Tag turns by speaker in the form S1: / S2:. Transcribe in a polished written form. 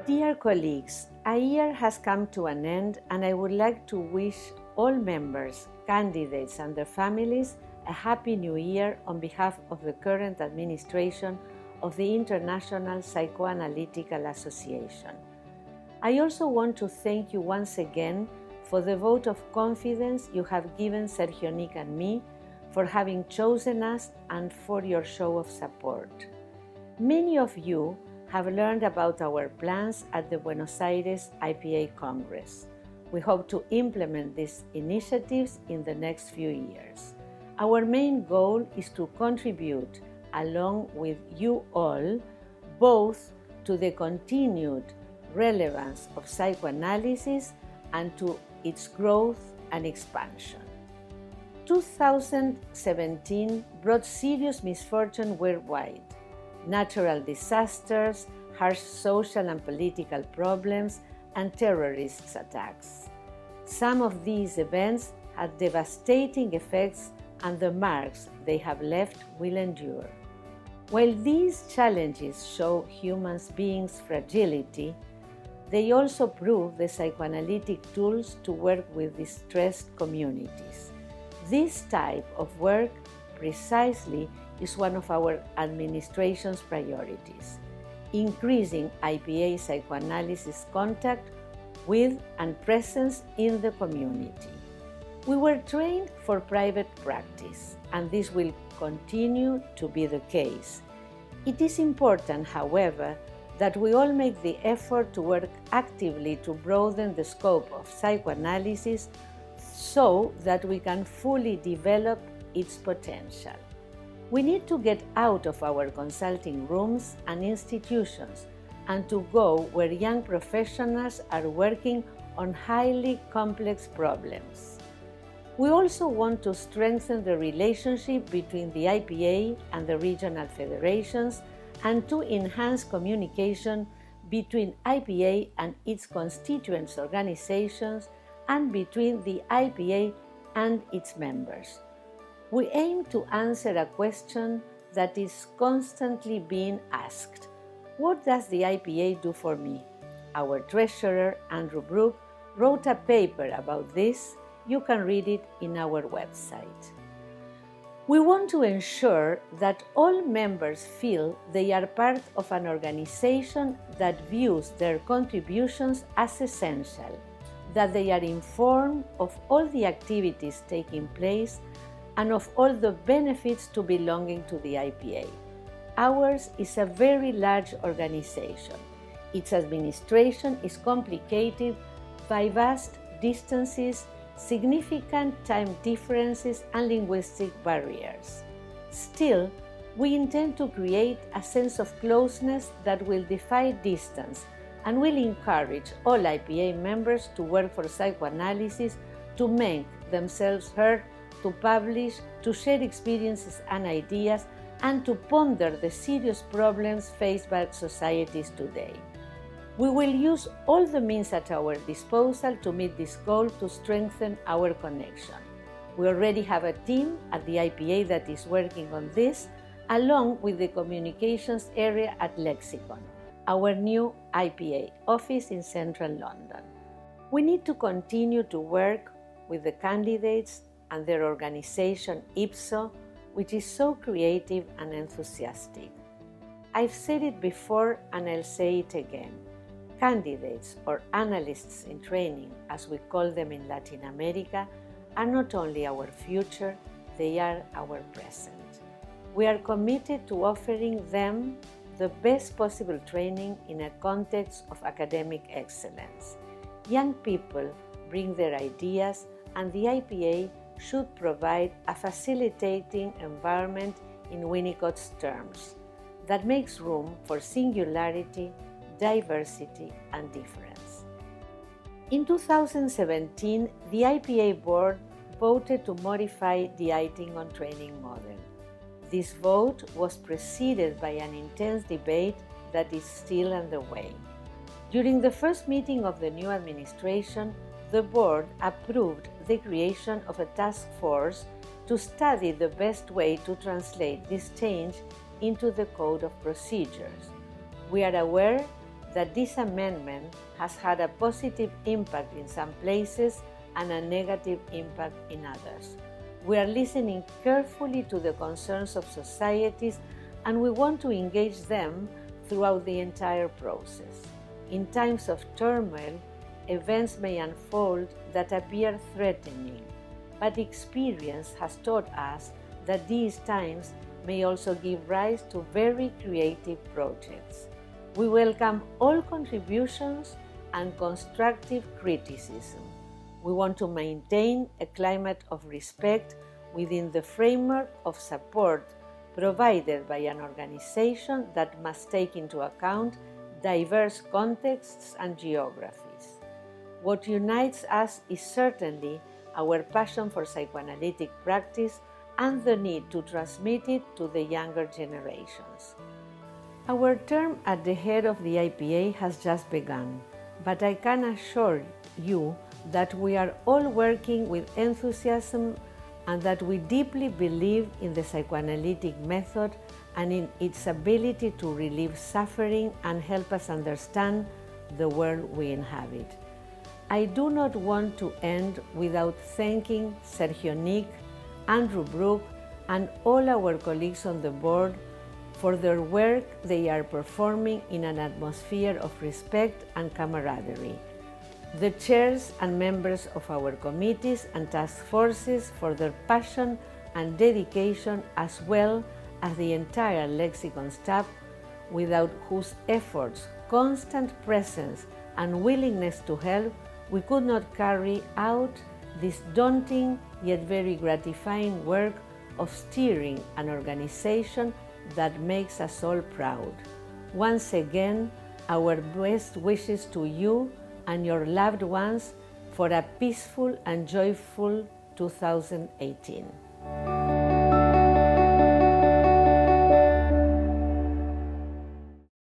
S1: Dear colleagues, a year has come to an end, and I would like to wish all members, candidates and their families a happy new year on behalf of the current administration of the International Psychoanalytical Association. I also want to thank you once again for the vote of confidence you have given Sergio Nick and me, for having chosen us and for your show of support. Many of you have learned about our plans at the Buenos Aires IPA Congress. We hope to implement these initiatives in the next few years. Our main goal is to contribute, along with you all, both to the continued relevance of psychoanalysis and to its growth and expansion. 2017 brought serious misfortune worldwide. Natural disasters, harsh social and political problems, and terrorist attacks. Some of these events had devastating effects, and the marks they have left will endure. While these challenges show human beings' fragility, they also prove the psychoanalytic tools to work with distressed communities. This type of work precisely is one of our administration's priorities, increasing IPA psychoanalysis contact with and presence in the community. We were trained for private practice, and this will continue to be the case. It is important, however, that we all make the effort to work actively to broaden the scope of psychoanalysis so that we can fully develop its potential. We need to get out of our consulting rooms and institutions and to go where young professionals are working on highly complex problems. We also want to strengthen the relationship between the IPA and the regional federations and to enhance communication between IPA and its constituent organizations and between the IPA and its members. We aim to answer a question that is constantly being asked. What does the IPA do for me? Our treasurer, Andrew Brook, wrote a paper about this. You can read it in our website. We want to ensure that all members feel they are part of an organization that views their contributions as essential, that they are informed of all the activities taking place and of all the benefits to belonging to the IPA. Ours is a very large organization. Its administration is complicated by vast distances, significant time differences, and linguistic barriers. Still, we intend to create a sense of closeness that will defy distance and will encourage all IPA members to work for psychoanalysis, to make themselves heard, to publish, to share experiences and ideas, and to ponder the serious problems faced by societies today. We will use all the means at our disposal to meet this goal to strengthen our connection. We already have a team at the IPA that is working on this, along with the communications area at Lexicon, our new IPA office in central London. We need to continue to work with the candidates and their organization IPSO, which is so creative and enthusiastic. I've said it before and I'll say it again. Candidates, or analysts in training, as we call them in Latin America, are not only our future, they are our present. We are committed to offering them the best possible training in a context of academic excellence. Young people bring their ideas, and the IPA should provide a facilitating environment in Winnicott's terms that makes room for singularity, diversity, and difference. In 2017, the IPA board voted to modify the Iting on Training model. This vote was preceded by an intense debate that is still underway. During the first meeting of the new administration, the board approved the creation of a task force to study the best way to translate this change into the Code of Procedures. We are aware that this amendment has had a positive impact in some places and a negative impact in others. We are listening carefully to the concerns of societies, and we want to engage them throughout the entire process. In times of turmoil, events may unfold that appear threatening, but experience has taught us that these times may also give rise to very creative projects. We welcome all contributions and constructive criticism. We want to maintain a climate of respect within the framework of support provided by an organization that must take into account diverse contexts and geographies. What unites us is certainly our passion for psychoanalytic practice and the need to transmit it to the younger generations. Our term at the head of the IPA has just begun, but I can assure you that we are all working with enthusiasm and that we deeply believe in the psychoanalytic method and in its ability to relieve suffering and help us understand the world we inhabit. I do not want to end without thanking Sergio Nick, Andrew Brook, and all our colleagues on the board for their work they are performing in an atmosphere of respect and camaraderie. The chairs and members of our committees and task forces for their passion and dedication, as well as the entire Lexicon staff, without whose efforts, constant presence, and willingness to help, we could not carry out this daunting yet very gratifying work of steering an organization that makes us all proud. Once again, our best wishes to you and your loved ones for a peaceful and joyful 2018.